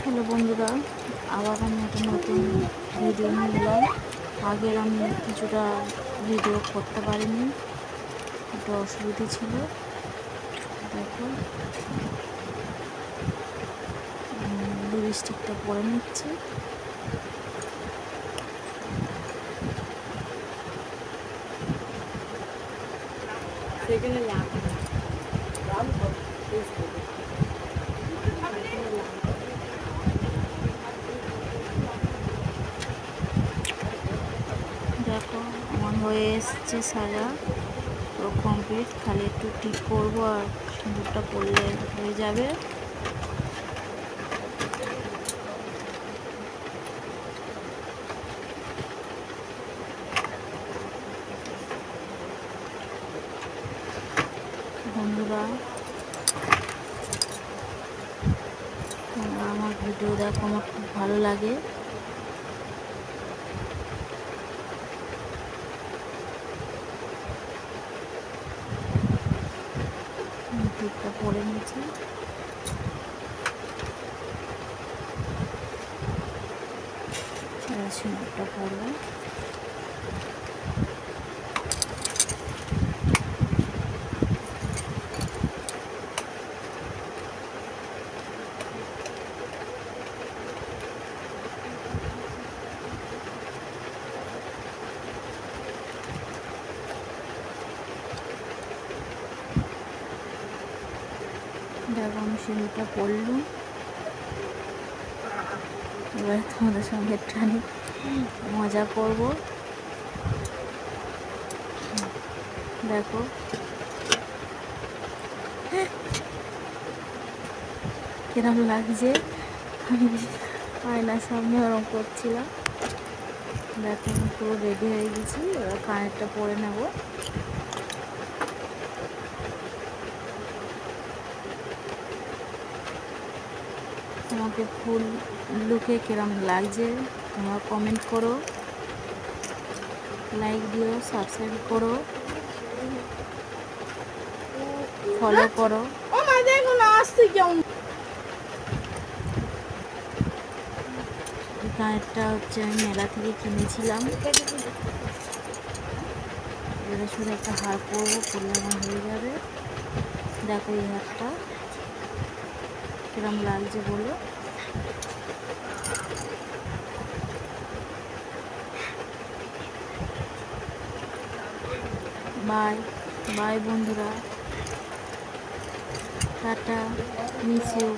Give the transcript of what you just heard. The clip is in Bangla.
হ্যালো বন্ধুরা, আবার আমি একটা নতুন ভিডিও নিয়ে এলাম। আগের আমি কিছুটা ভিডিও করতে পারিনি, একটু অসুবিধা ছিল। দেখো, লিপস্টিকটা পরে নিচ্ছি। দেখো, আমার হয়ে এসছে সাজা, পুরো কমপ্লিট। খালি একটু টিপ করবো আর সিঁদুরটা পরলে হয়ে যাবে। বন্ধুরা, আমার ভিডিও দেখো, আমার খুব ভালো লাগে। টিপটা পরে নিচ্ছি। সিঁদুরটা পরবো। দেখো, আমি সিঁদুরটা পরলাম। এবার তোমাদের সঙ্গে একটুখানি মজা করব। দেখো, কিরম লাগছে। আমি আয়নার সামনে ওরম করছিলাম। দেখো, আমি পুরো রেডি হয়ে গেছি। এবার কানেরটা পরে নেব। তোমাকে ফুল লুকে কিরম লাগছে তোমরা কমেন্ট করো, লাইক দিও, সাবস্ক্রাইব করো, ফলো করো। এই কানেরটা হচ্ছে আমি মেলা থেকে কিনেছিলাম। এবারে শুধু একটা হার পরবো, পরলে আমার হয়ে যাবে। দেখো, এই হারটা কিরম লাগছে বলো। বাই বাই বন্ধুরা, টাটা, মিস ইউ।